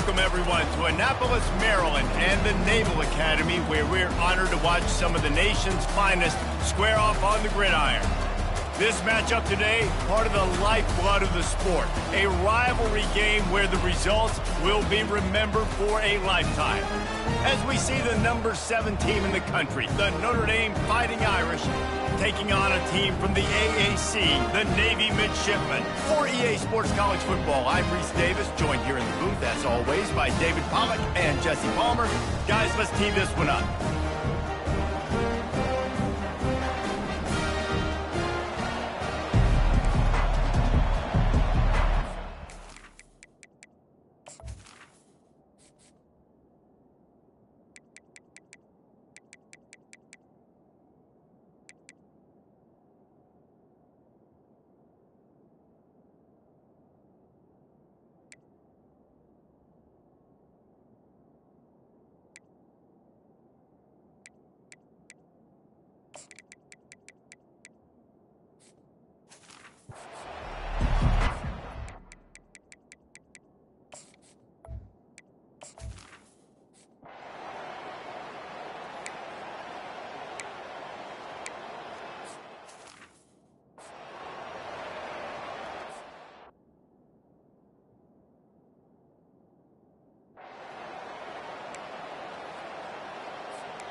welcome everyone to Annapolis, Maryland and the Naval Academy, where we're honored to watch some of the nation's finest square off on the gridiron. This matchup today, part of the lifeblood of the sport, a rivalry game where the results will be remembered for a lifetime. As we see the number 7 team in the country, the Notre Dame Fighting Irish, taking on a team from the AAC, the Navy Midshipmen. For EA Sports College Football, I'm Reese Davis, joined here in the booth, as always, by David Pollack and Jesse Palmer. Guys, let's tee this one up.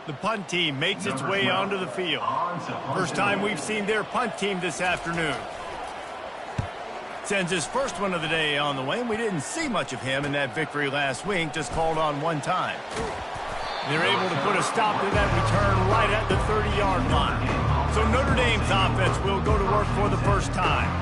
The punt team makes its way onto the field. First time we've seen their punt team this afternoon. Sends his first one of the day on the way, and we didn't see much of him in that victory last week, just called on one time. They're able to put a stop to that return right at the 30-yard line. So Notre Dame's offense will go to work for the first time.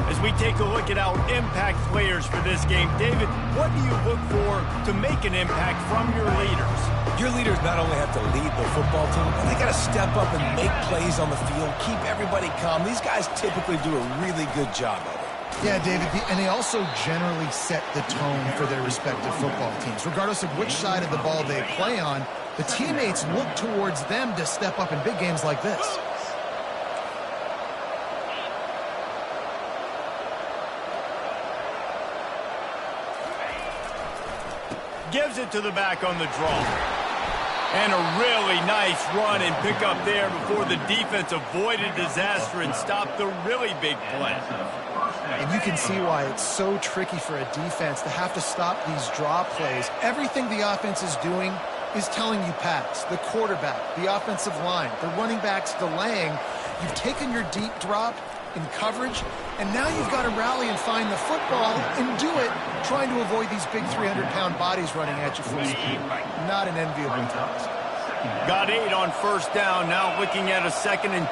As we take a look at our impact players for this game, David, what do you look for to make an impact from your leaders? Your leaders not only have to lead the football team, but they got to step up and make plays on the field, keep everybody calm. These guys typically do a really good job of it. Yeah, David, and they also generally set the tone for their respective football teams. Regardless of which side of the ball they play on, the teammates look towards them to step up in big games like this. Gives it to the back on the draw. And a really nice run and pick up there before the defense avoided disaster and stopped the really big play. And you can see why it's so tricky for a defense to have to stop these draw plays. Everything the offense is doing is telling you pass. The quarterback, the offensive line, the running backs delaying. You've taken your deep drop in coverage, and now you've got to rally and find the football and do it, trying to avoid these big 300-pound bodies running at you full speed. Not an enviable task. Got 8 on first down, now looking at a 2nd and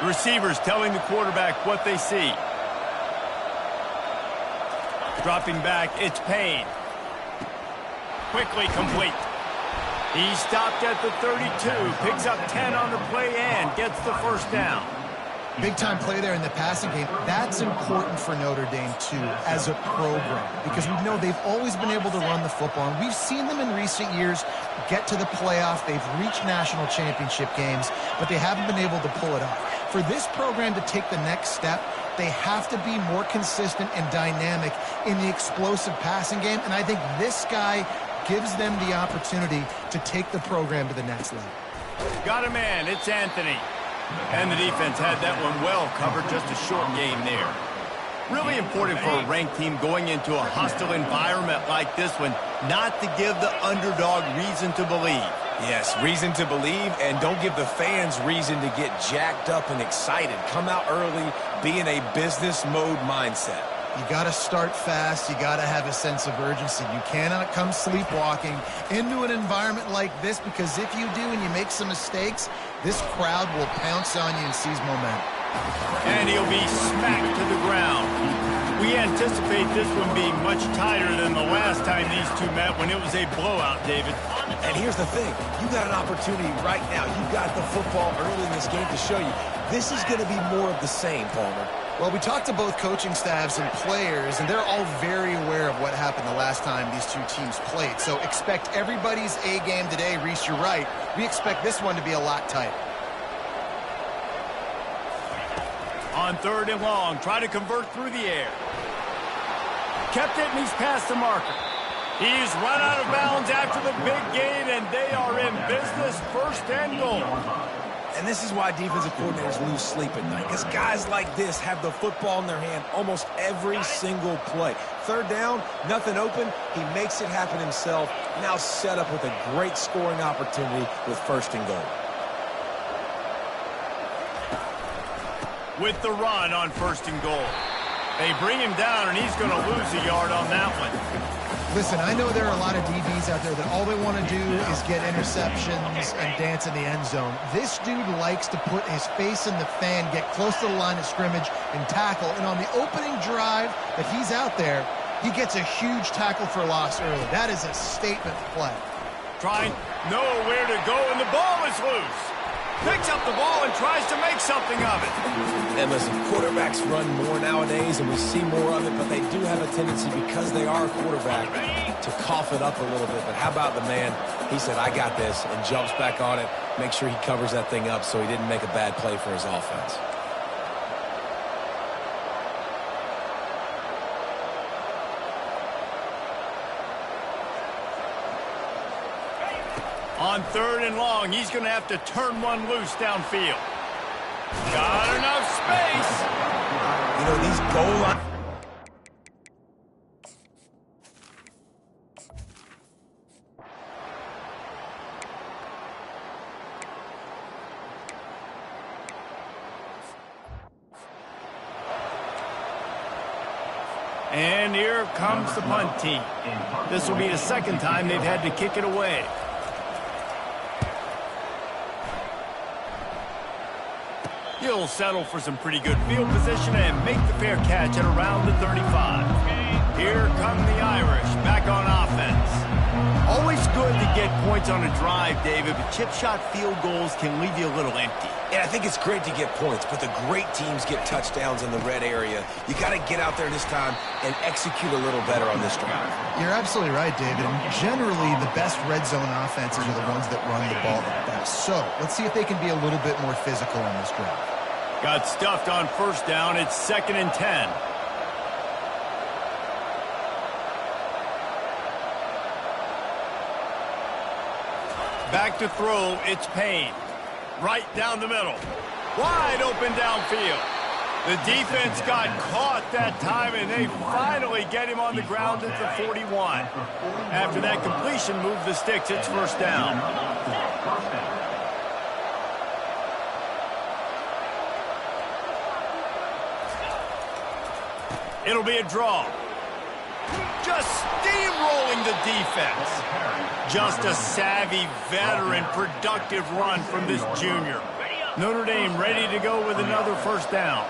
2. Receivers telling the quarterback what they see. Dropping back, it's Payne. Quickly complete. He stopped at the 32, picks up 10 on the play and gets the first down. Big-time play there in the passing game. That's important for Notre Dame, too, as a program, because we know they've always been able to run the football, and we've seen them in recent years get to the playoff. They've reached national championship games, but they haven't been able to pull it off. For this program to take the next step, they have to be more consistent and dynamic in the explosive passing game, and I think this guy gives them the opportunity to take the program to the next level. Got a man, it's Anthony. And the defense had that one well covered, just a short game there. Really important for a ranked team going into a hostile environment like this one, not to give the underdog reason to believe. Yes, reason to believe, and don't give the fans reason to get jacked up and excited. Come out early, be in a business mode mindset. You got to start fast. You got to have a sense of urgency. You cannot come sleepwalking into an environment like this, because if you do and you make some mistakes, this crowd will pounce on you and seize momentum. And he'll be smacked to the ground. We anticipate this one being much tighter than the last time these two met when it was a blowout, David. And here's the thing. You got an opportunity right now. You got the football early in this game to show you. This is going to be more of the same, Palmer. Well, we talked to both coaching staffs and players, and they're all very aware of what happened the last time these two teams played. So expect everybody's A game today. Reese, you're right. We expect this one to be a lot tighter. On 3rd and long, try to convert through the air. kept it, and he's past the marker. He's run out of bounds after the big gain, and they are in business, 1st and goal. And this is why defensive coordinators lose sleep at night, because guys like this have the football in their hand almost every single play. 3rd down, nothing open, he makes it happen himself, now set up with a great scoring opportunity with 1st and goal. With the run on 1st and goal. They bring him down, and he's going to lose a yard on that one. Listen, I know there are a lot of DBs out there that all they want to do is get interceptions and dance in the end zone. This dude likes to put his face in the fan, get close to the line of scrimmage, and tackle. And on the opening drive that he's out there, he gets a huge tackle for loss early. That is a statement play. Trying nowhere to go, and the ball is loose. Picks up the ball and tries to make something of it. And listen, quarterbacks run more nowadays, and we see more of it, but they do have a tendency, because they are a quarterback, to cough it up a little bit. But how about the man? He said, I got this, and jumps back on it, make sure he covers that thing up so he didn't make a bad play for his offense. On 3rd and long, he's going to have to turn one loose downfield. Got enough space. You know, these goal line... And here comes the punt team. This will be the 2nd time they've had to kick it away. He'll settle for some pretty good field position and make the fair catch at around the 35. Here come the Irish back on offense. Always good to get points on a drive, David, but chip shot field goals can leave you a little empty. And I think it's great to get points, but the great teams get touchdowns in the red area. You got to get out there this time and execute a little better on this drive. You're absolutely right, David. And generally, the best red zone offenses are the ones that run the ball the best. So let's see if they can be a little bit more physical on this drive. Got stuffed on 1st down. It's 2nd and 10. Back to throw. It's Payne. Right down the middle. Wide open downfield. The defense got caught that time, and they finally get him on the ground at the 41. After that completion, move the sticks. It's 1st down. It'll be a draw. Just steamrolling the defense. Just a savvy, veteran, productive run from this junior. Notre Dame ready to go with another 1st down.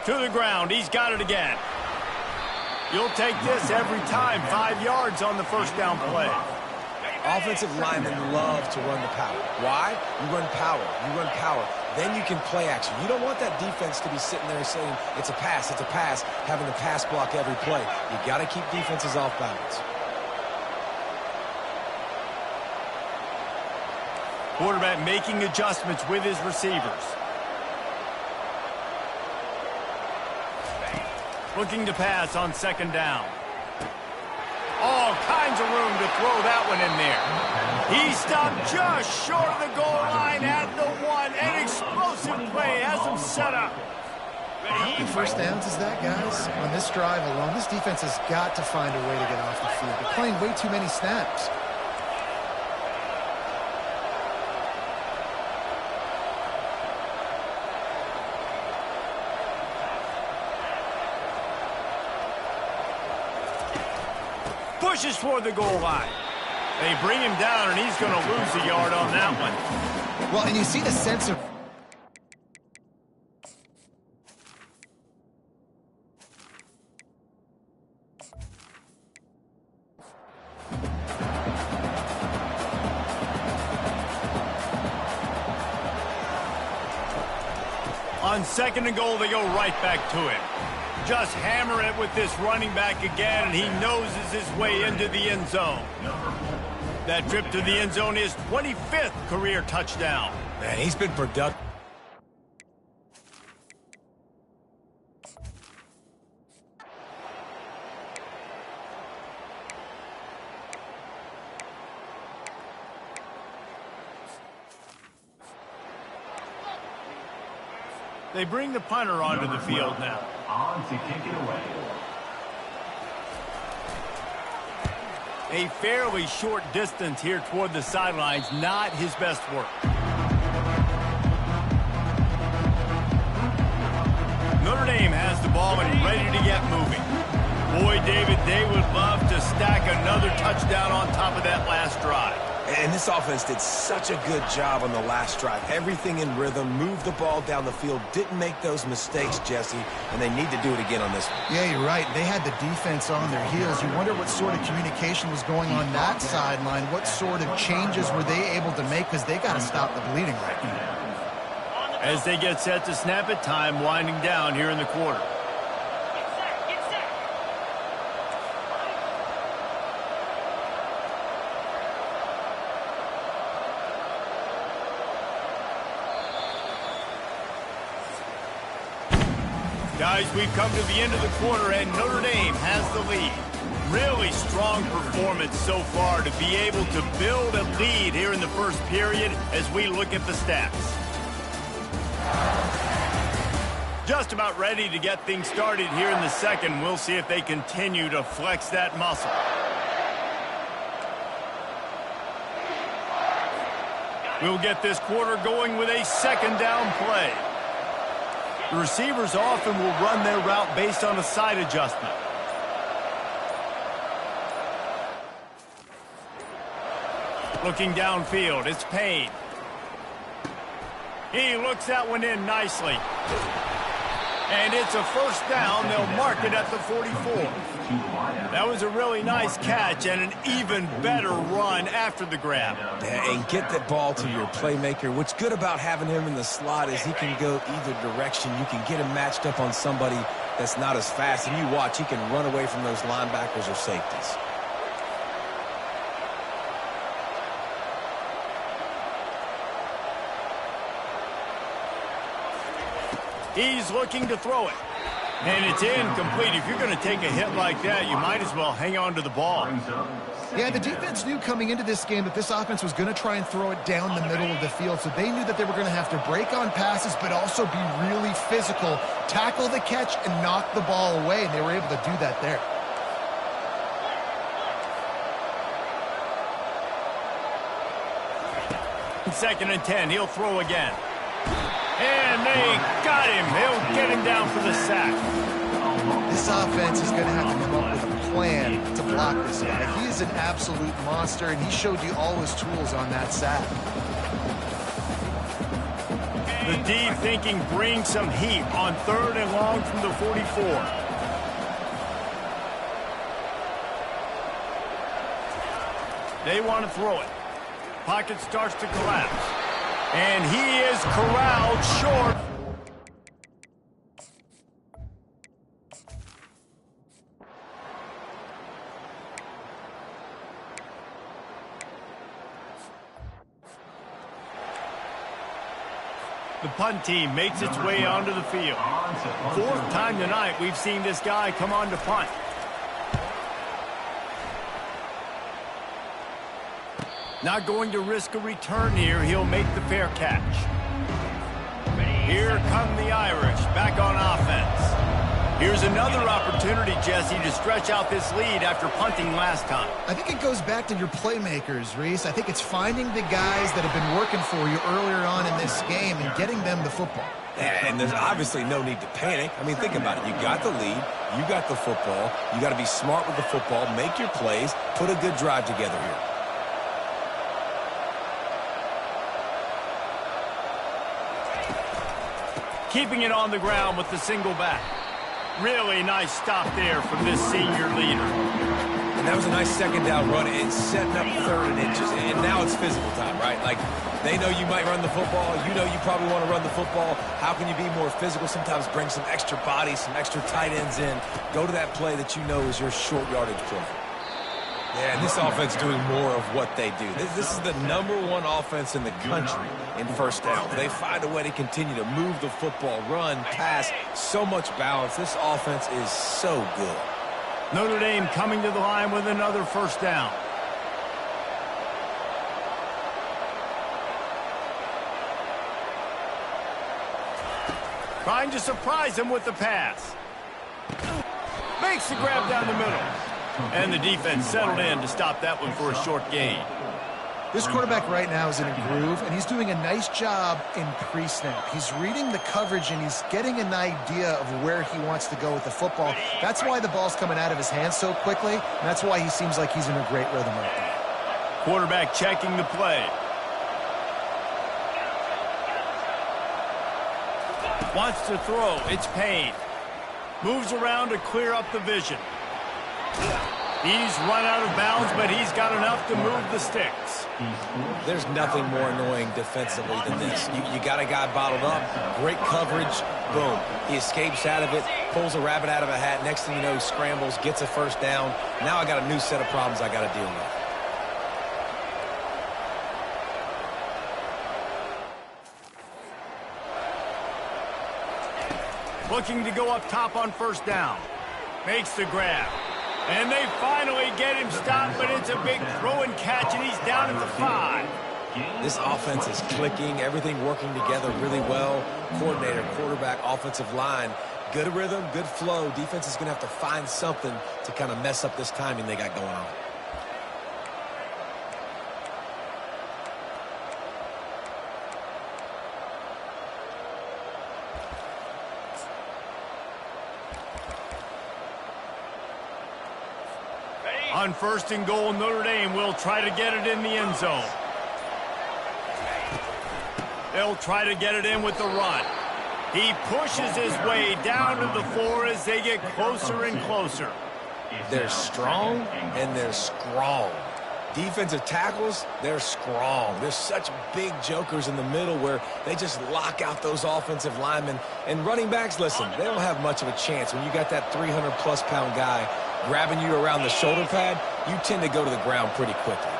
To the ground. He's got it again. You'll take this every time. 5 yards on the 1st down play. Offensive linemen love to run the power. Why? You run power. You run power. Then you can play action. You don't want that defense to be sitting there saying, it's a pass, having to pass block every play. You got to keep defenses off balance. Quarterback making adjustments with his receivers. Looking to pass on 2nd down. All kinds of room to throw that one in there. He stopped just short of the goal line at the 1. An explosive play has him set up. How many 1st downs is that, guys? On this drive alone, this defense has got to find a way to get off the field. They're playing way too many snaps. Pushes toward the goal line. They bring him down, and he's going to lose a yard on that one. Well, and you see the sense of... On 2nd and goal, they go right back to him. Just hammer it with this running back again, and he noses his way into the end zone. That trip to the end zone is 25th career touchdown. Man, he's been productive. They bring the punter onto the field now. On to kick it away. A fairly short distance here toward the sidelines, not his best work. Notre Dame has the ball and ready to get moving. Boy, David, they would love to stack another touchdown on top of that last drive. And this offense did such a good job on the last drive. Everything in rhythm, moved the ball down the field, didn't make those mistakes, Jesse, and they need to do it again on this one. Yeah, you're right. They had the defense on their heels. You wonder what sort of communication was going on that sideline. What sort of changes were they able to make, because they got to stop the bleeding right now. As they get set to snap it, time winding down here in the quarter. Guys, we've come to the end of the quarter, and Notre Dame has the lead. Really strong performance so far to be able to build a lead here in the first period as we look at the stats. Just about ready to get things started here in the second. We'll see if they continue to flex that muscle. We'll get this quarter going with a second down play. The receivers often will run their route based on a side adjustment. Looking downfield, it's Payne. He looks that one in nicely. And it's a first down. They'll mark it at the 44. That was a really nice catch and an even better run after the grab. And get that ball to your playmaker. What's good about having him in the slot is he can go either direction. You can get him matched up on somebody that's not as fast. And you watch, he can run away from those linebackers or safeties. He's looking to throw it. And it's incomplete. If you're going to take a hit like that, you might as well hang on to the ball. Yeah, the defense knew coming into this game that this offense was going to try and throw it down the middle of the field, so they knew that they were going to have to break on passes but also be really physical, tackle the catch, and knock the ball away, and they were able to do that there. Second and 10, he'll throw again. And they got him. He'll get him down for the sack. This offense is going to have to come up with a plan to block this guy. He is an absolute monster, and he showed you all his tools on that sack. The deep thinking brings some heat on third and long from the 44. They want to throw it. Pocket starts to collapse. And he is corralled short. The punt team makes its way onto the field. Fourth time tonight we've seen this guy come on to punt. Not going to risk a return here. He'll make the fair catch. Here come the Irish back on offense. Here's another opportunity, Jesse, to stretch out this lead after punting last time. I think it goes back to your playmakers, Reese. I think it's finding the guys that have been working for you earlier on in this game and getting them the football. And there's obviously no need to panic. I mean, think about it. You got the lead. You got the football. You got to be smart with the football. Make your plays. Put a good drive together here. Keeping it on the ground with the single back. Really nice stop there from this senior leader. And that was a nice second down run and setting up third and inches. And now it's physical time, right? Like, they know you might run the football. You know you probably want to run the football. How can you be more physical? Sometimes bring some extra bodies, some extra tight ends in. Go to that play that you know is your short yardage play. Yeah, and this offense doing more of what they do. This is the #1 offense in the country in first down. They find a way to continue to move the football, run, pass, so much balance. This offense is so good. Notre Dame coming to the line with another first down. Trying to surprise him with the pass. Makes the grab down the middle. And the defense settled in to stop that one for a short gain. This quarterback right now is in a groove, and he's doing a nice job in pre-snap. He's reading the coverage, and he's getting an idea of where he wants to go with the football. That's why the ball's coming out of his hands so quickly, and that's why he seems like he's in a great rhythm right now. Quarterback checking the play. Wants to throw. It's Payne. Moves around to clear up the vision. He's run out of bounds, but he's got enough to move the sticks. There's nothing more annoying defensively than this. You got a guy bottled up, great coverage, boom. He escapes out of it, pulls a rabbit out of a hat. Next thing you know, he scrambles, gets a first down. Now I got a new set of problems I got to deal with. Looking to go up top on first down. Makes the grab. And they finally get him stopped, but it's a big throw and catch, and he's down at the 5. This offense is clicking, everything working together really well. Coordinator, quarterback, offensive line. Good rhythm, good flow. Defense is going to have to find something to kind of mess up this timing they got going on. On first and goal, Notre Dame will try to get it in the end zone. They'll try to get it in with the run. He pushes his way down to the floor as they get closer and closer. They're strong and they're strong. Defensive tackles, they're strong. There's such big jokers in the middle where they just lock out those offensive linemen. And running backs, listen, they don't have much of a chance. When you got that 300-plus pound guy grabbing you around the shoulder pad, you tend to go to the ground pretty quickly.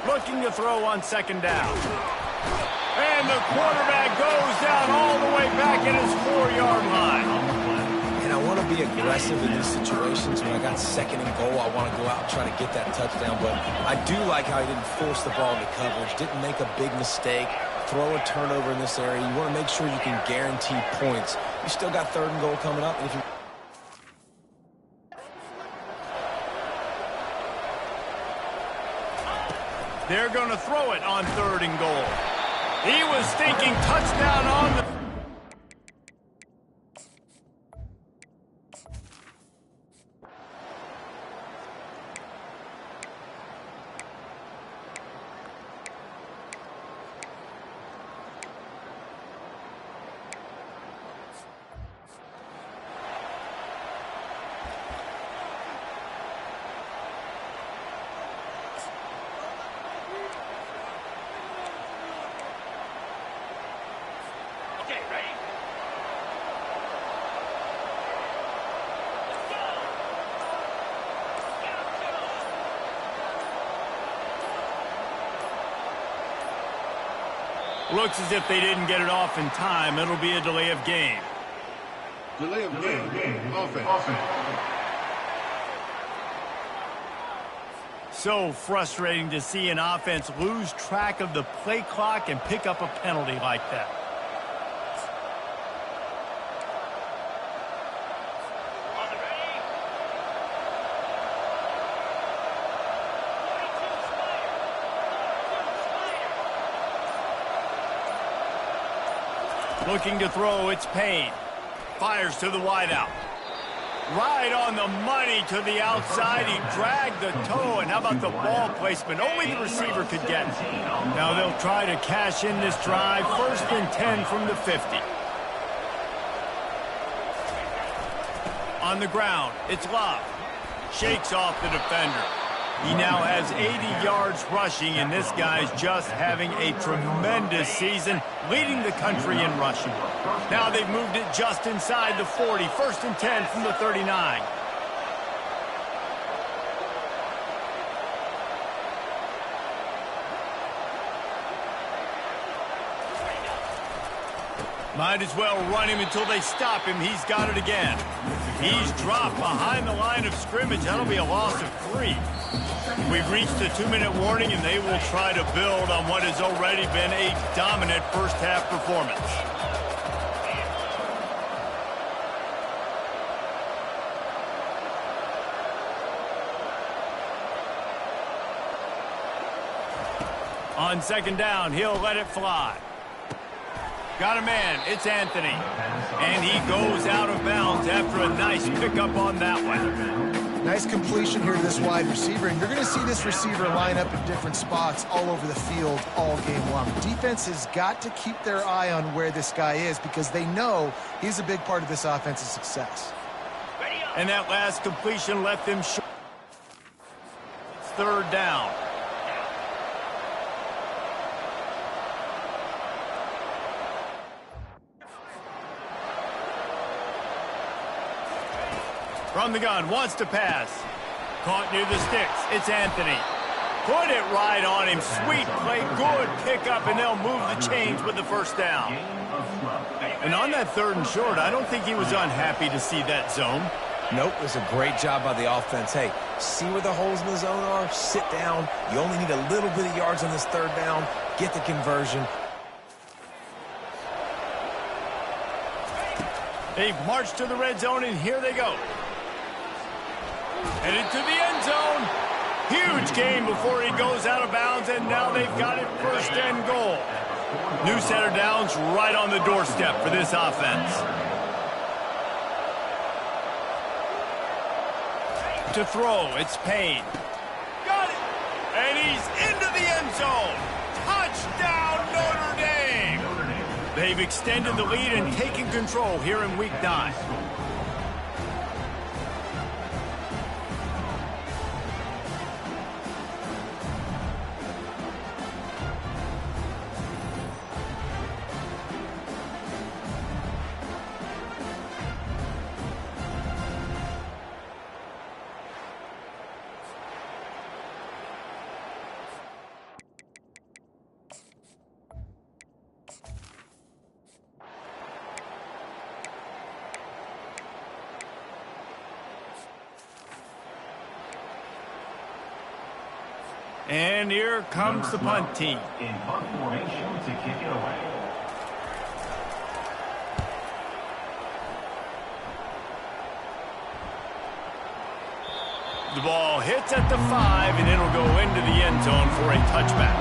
Looking to throw on second down. And the quarterback goes down all the way back at his 4-yard line. And I want to be aggressive in these situations. When I got second and goal, I want to go out and try to get that touchdown. But I do like how he didn't force the ball into coverage, didn't make a big mistake, throw a turnover in this area. You want to make sure you can guarantee points. You still got third and goal coming up. And if you They're going to throw it on third and goal. He was thinking touchdown on the... Looks as if they didn't get it off in time. It'll be a delay of game. Delay of game. Offense. So frustrating to see an offense lose track of the play clock and pick up a penalty like that. Looking to throw, it's Payne. Fires to the wideout. Right on the money to the outside. He dragged the toe, and how about the ball placement? Only the receiver could get it. Now they'll try to cash in this drive. First and 10 from the 50. On the ground, it's Love. Shakes off the defender. He now has 80 yards rushing, and this guy's just having a tremendous season, leading the country in rushing. Now they've moved it just inside the 40, 1st and 10 from the 39. Might as well run him until they stop him. He's got it again. He's dropped behind the line of scrimmage. That'll be a loss of 3. We've reached the 2-minute warning, and they will try to build on what has already been a dominant first-half performance. On 2nd down, he'll let it fly. Got a man, it's Anthony. And he goes out of bounds after a nice pickup on that one. Nice completion here to this wide receiver, and you're going to see this receiver line up in different spots all over the field all game long. Defense has got to keep their eye on where this guy is because they know he's a big part of this offense's success. And that last completion left them short. 3rd down. From the gun, wants to pass. Caught near the sticks. It's Anthony. Put it right on him. Sweet play, good pickup, and they'll move the chains with the 1st down. And on that 3rd and short, I don't think he was unhappy to see that zone. Nope, it was a great job by the offense. Hey, see where the holes in the zone are? Sit down. You only need a little bit of yards on this 3rd down. Get the conversion. They've marched to the red zone, and here they go. Headed to the end zone. Huge gain before he goes out of bounds, and now they've got it 1st and goal. New set of downs right on the doorstep for this offense. To throw, it's Payne. Got it! And he's into the end zone. Touchdown, Notre Dame! They've extended the lead and taken control here in Week 9. And here comes the punt team. In punt formation to kick it away. The ball hits at the 5, and it'll go into the end zone for a touchback.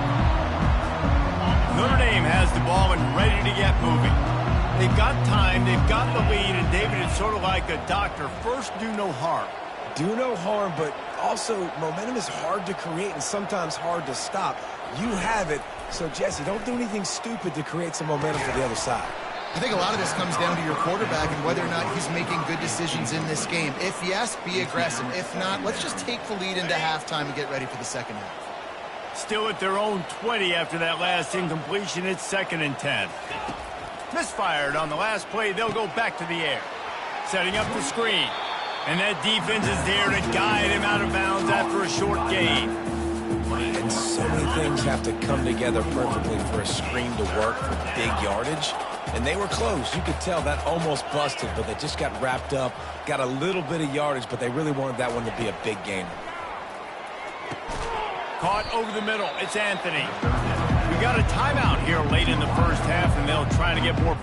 Notre Dame has the ball and ready to get moving. They've got time, they've got the lead, and David, it's sort of like a doctor. First, do no harm. Do no harm, but also momentum is hard to create and sometimes hard to stop. You have it, so Jesse, don't do anything stupid to create some momentum for the other side. I think a lot of this comes down to your quarterback and whether or not he's making good decisions in this game. If yes, be aggressive. If not, let's just take the lead into halftime and get ready for the 2nd half. Still at their own 20 after that last incompletion. It's 2nd and 10. Misfired on the last play. They'll go back to the air. Setting up the screen. And that defense is there to guide him out of bounds after a short gain. And so many things have to come together perfectly for a screen to work for big yardage. And they were close. You could tell that almost busted, but they just got wrapped up, got a little bit of yardage, but they really wanted that one to be a big gainer. Caught over the middle. It's Anthony. We got a timeout here late in the 1st half, and they'll try to get more.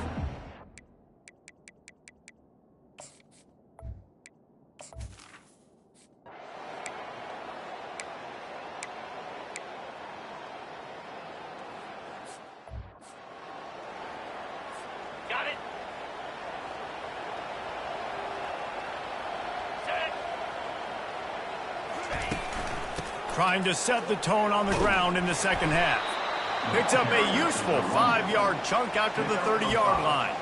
Trying to set the tone on the ground in the 2nd half. Picks up a useful 5-yard chunk out to the 30-yard line.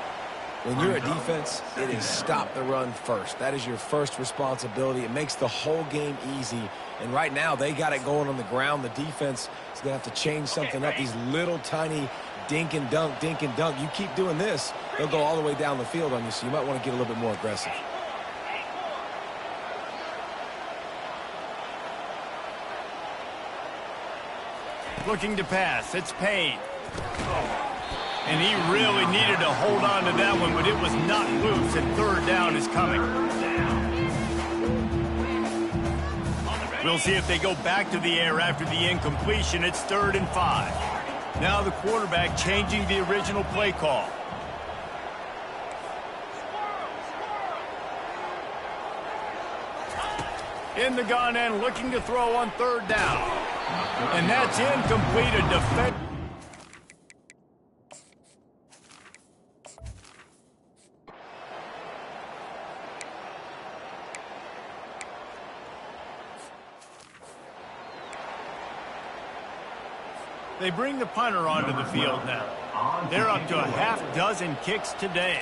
When you're a defense, it is stop the run first. That is your first responsibility. It makes the whole game easy. And right now, they got it going on the ground. The defense is going to have to change something up. These little tiny dink and dunk, dink and dunk. You keep doing this, they'll go all the way down the field on you, so you might want to get a little bit more aggressive. Looking to pass. It's Payne. And he really needed to hold on to that one, but it was not loose, and third down is coming. We'll see if they go back to the air after the incompletion. It's 3rd and 5. Now the quarterback changing the original play call. In the gun and looking to throw on 3rd down. And that's incomplete. A defense. They bring the punter onto the field now. They're up to a half-dozen kicks today.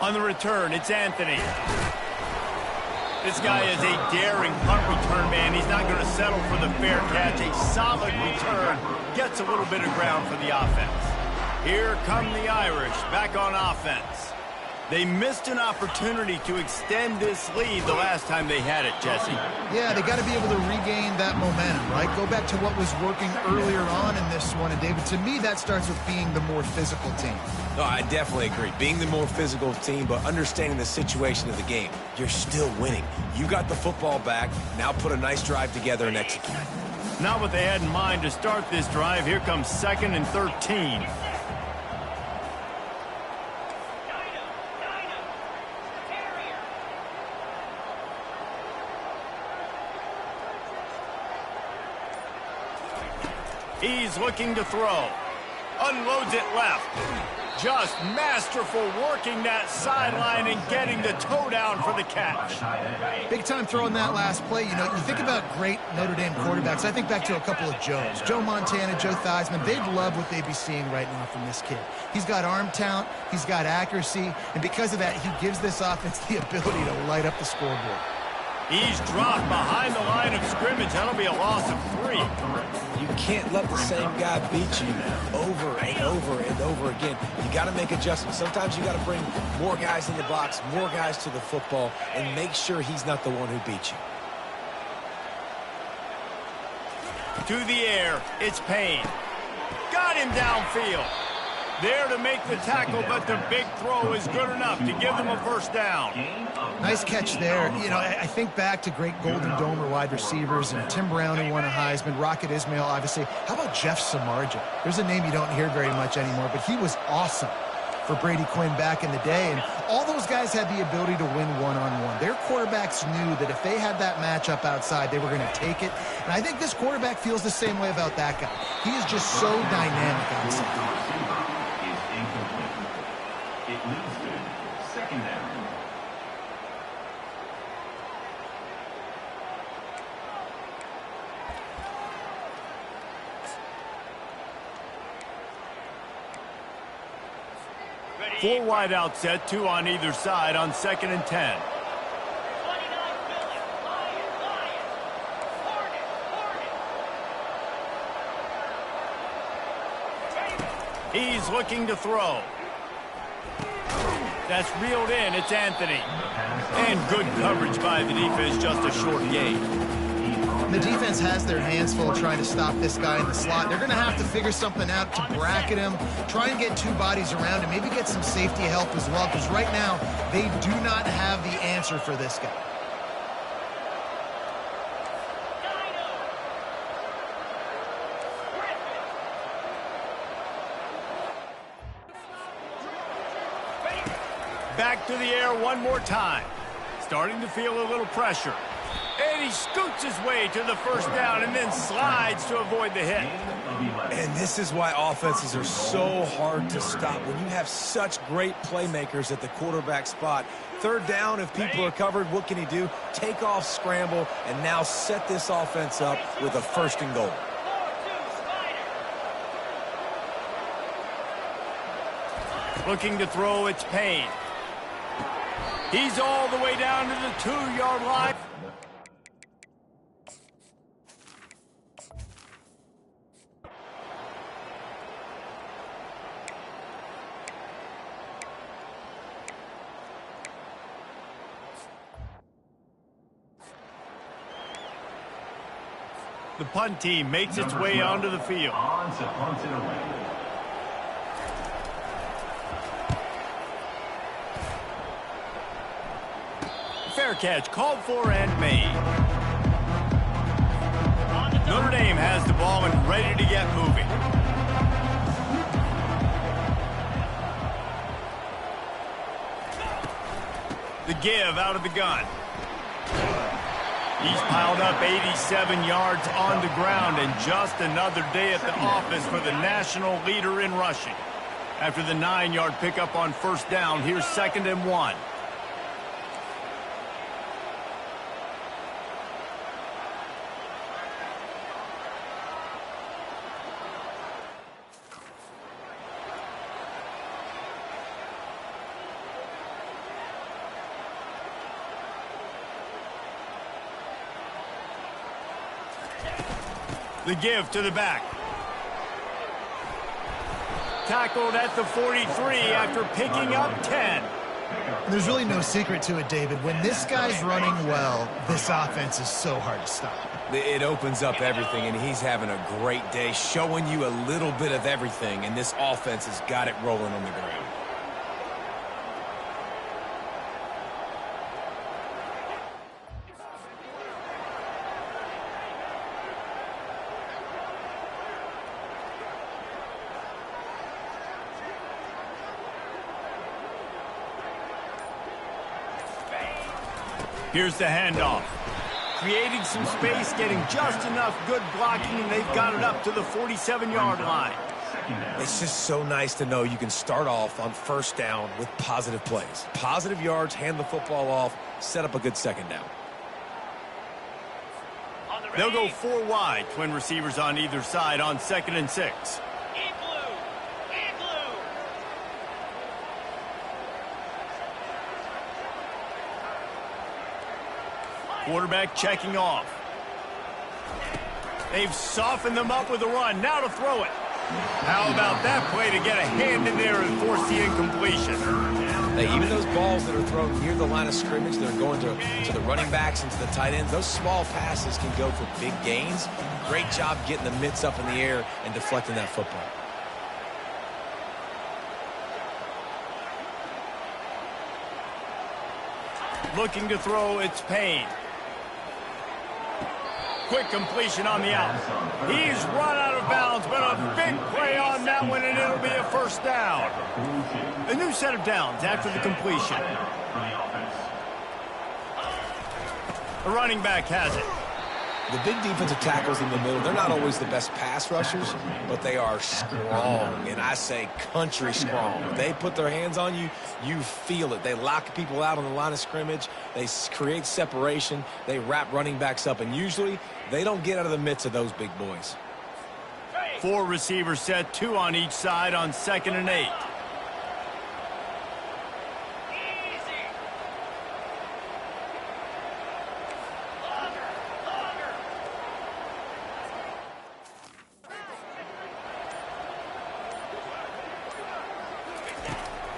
On the return, it's Anthony. This guy is a daring punt return man. He's not going to settle for the fair catch. A solid return. Gets a little bit of ground for the offense. Here come the Irish back on offense. They missed an opportunity to extend this lead the last time they had it, Jesse. Yeah, they got to be able to regain that momentum, right? Go back to what was working earlier on in this one. And, David, to me, that starts with being the more physical team. No, I definitely agree. Being the more physical team, but understanding the situation of the game. You're still winning. You got the football back. Now put a nice drive together and execute. Not what they had in mind to start this drive. Here comes 2nd and 13. He's looking to throw. Unloads it left. Just masterful working that sideline and getting the toe down for the catch. Big time throwing that last play. You know, you think about great Notre Dame quarterbacks. I think back to a couple of Joes. Joe Montana, Joe Theismann. They'd love what they'd be seeing right now from this kid. He's got arm talent. He's got accuracy. And because of that, he gives this offense the ability to light up the scoreboard. He's dropped behind the line of scrimmage. That'll be a loss of 3. You can't let the same guy beat you over and over and over again. You got to make adjustments. Sometimes you got to bring more guys in the box, more guys to the football, and make sure he's not the one who beat you. To the air, it's Payne. Got him downfield. There to make the tackle, but the big throw is good enough to give them a first down. Nice catch there. You know, I think back to great Golden Domer wide receivers and Tim Brown, who won a Heisman, Rocket Ismail, obviously. How about Jeff Samardzija? There's a name you don't hear very much anymore, but he was awesome for Brady Quinn back in the day. And all those guys had the ability to win one-on-one. Their quarterbacks knew that if they had that matchup outside, they were going to take it. And I think this quarterback feels the same way about that guy. He is just so dynamic outside. It leads to 2nd down. Four wide out set, 2 on either side on 2nd and 10. He's looking to throw. That's reeled in. It's Anthony. And good coverage by the defense, just a short gain. The defense has their hands full trying to stop this guy in the slot. They're going to have to figure something out to bracket him, try and get 2 bodies around him, maybe get some safety help as well, because right now they do not have the answer for this guy. Back to the air one more time. Starting to feel a little pressure. And he scoots his way to the first down and then slides to avoid the hit. And this is why offenses are so hard to stop. When you have such great playmakers at the quarterback spot, 3rd down, if people are covered, what can he do? Take off, scramble, and now set this offense up with a 1st and goal. Looking to throw, it's Payne. He's all the way down to the 2-yard line. The punt team makes its way onto the field. On to punt it away. Fair catch, called for and made. Notre Dame has the ball and ready to get moving. The give out of the gun. He's piled up 87 yards on the ground, and just another day at the office for the national leader in rushing. After the 9-yard pickup on first down, here's 2nd and 1. The give to the back. Tackled at the 43 after picking up 10. There's really no secret to it, David. When this guy's running well, this offense is so hard to stop. It opens up everything, and he's having a great day, showing you a little bit of everything, and this offense has got it rolling on the ground. Here's the handoff. Creating some space, getting just enough good blocking, and they've got it up to the 47-yard line. It's just so nice to know you can start off on first down with positive plays. Positive yards, hand the football off, set up a good second down. They'll go 4 wide, twin receivers on either side on 2nd and 6. Quarterback checking off. They've softened them up with a run. Now to throw it. How about that play to get a hand in there and force the incompletion? Hey, even those balls that are thrown near the line of scrimmage, that are going to the running backs and to the tight ends, those small passes can go for big gains. Great job getting the mitts up in the air and deflecting that football. Looking to throw, it's Payne. Quick completion on the out. He's run out of bounds, but a big play on that one, and it'll be a first down. A new set of downs after the completion. The running back has it. The big defensive tackles in the middle, they're not always the best pass rushers, but they are strong, and I say country strong. If they put their hands on you, you feel it. They lock people out on the line of scrimmage. They create separation. They wrap running backs up, and usually they don't get out of the midst of those big boys. 4 receivers set, 2 on each side on 2nd and 8.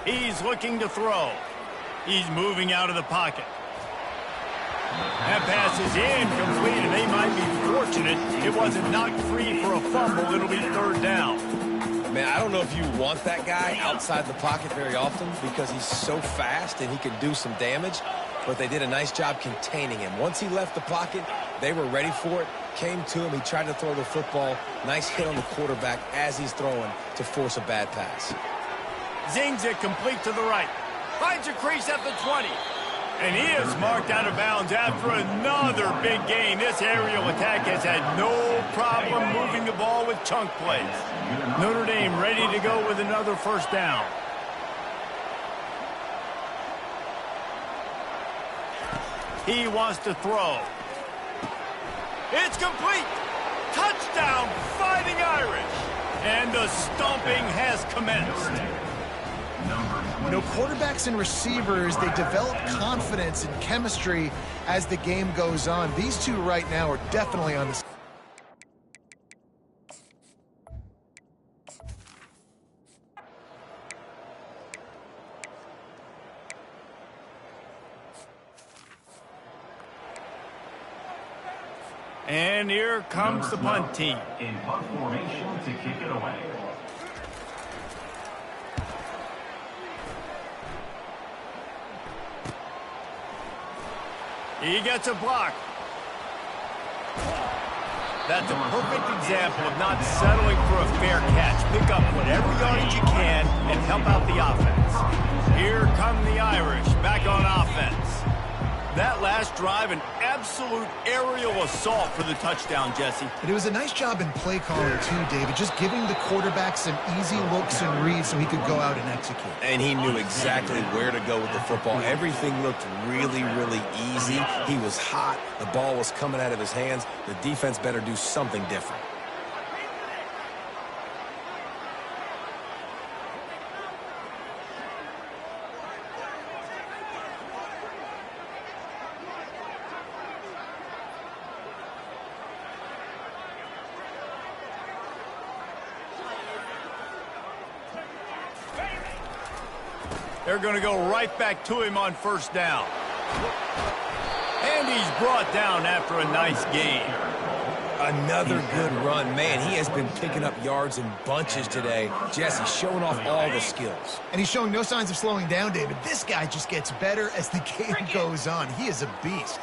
He's looking to throw. He's moving out of the pocket. That pass is incomplete, and they might be fortunate it wasn't knocked free for a fumble. It'll be 3rd down. Man, I don't know if you want that guy outside the pocket very often because he's so fast and he can do some damage, but they did a nice job containing him. Once he left the pocket, they were ready for it, came to him, he tried to throw the football. Nice hit on the quarterback as he's throwing to force a bad pass. Zings it complete to the right. Finds a crease at the 20. And he is marked out of bounds after another big gain. This aerial attack has had no problem moving the ball with chunk plays. Notre Dame ready to go with another first down. He wants to throw. It's complete. Touchdown, Fighting Irish. And the stomping has commenced. You know, quarterbacks and receivers, they develop confidence and chemistry as the game goes on. These two right now are definitely on the... And here comes the punt team. In punt formation to kick it away. He gets a block. That's a perfect example of not settling for a fair catch. Pick up whatever yardage you can and help out the offense. Here come the Irish back on offense. That last drive, an absolute aerial assault for the touchdown, Jesse. But it was a nice job in play calling too, David, just giving the quarterback some easy looks and reads so he could go out and execute. And he knew exactly where to go with the football. Everything looked really, really easy. He was hot. The ball was coming out of his hands. The defense better do something different. They're going to go right back to him on first down. And he's brought down after a nice gain. Another good run. Man, he has been picking up yards in bunches today. Jesse showing off all the skills. And he's showing no signs of slowing down, David. This guy just gets better as the game goes on. He is a beast.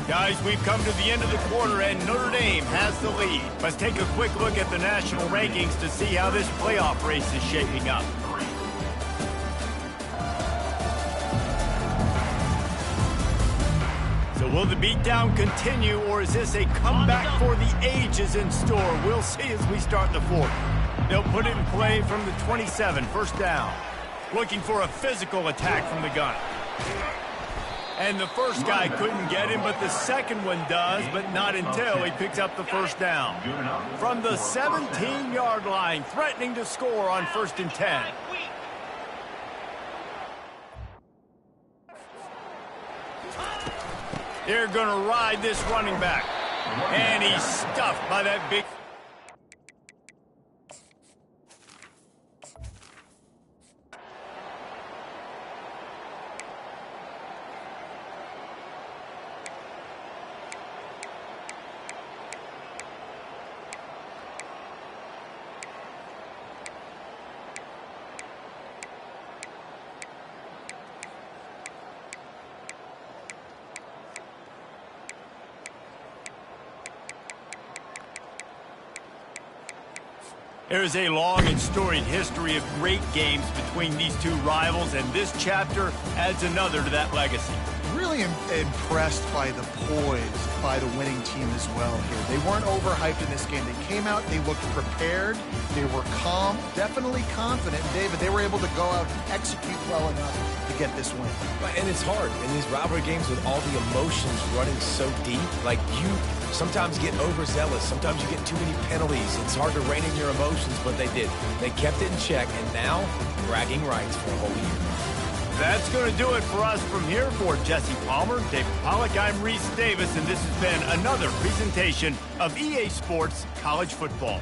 Guys, we've come to the end of the quarter, and Notre Dame has the lead. Let's take a quick look at the national rankings to see how this playoff race is shaping up. So will the beatdown continue, or is this a comeback for the ages in store? We'll see as we start the fourth. They'll put it in play from the 27, first down. Looking for a physical attack from the gun. And the first guy couldn't get him, but the second one does, but not until he picks up the first down. From the 17-yard line, threatening to score on 1st and 10. They're going to ride this running back. And he's stuffed by that big... There's a long and storied history of great games between these two rivals, and this chapter adds another to that legacy. Really impressed by the poise by the winning team as well here. They weren't overhyped in this game. They came out, they looked prepared, they were calm, definitely confident. And David, they were able to go out and execute well enough to get this win. And it's hard in these rivalry games with all the emotions running so deep. Like, you sometimes get overzealous. Sometimes you get too many penalties. It's hard to rein in your emotions, but they did. They kept it in check, and now bragging rights for a whole year. That's going to do it for us from here. For Jesse Palmer, David Pollack, I'm Reese Davis, and this has been another presentation of EA Sports College Football.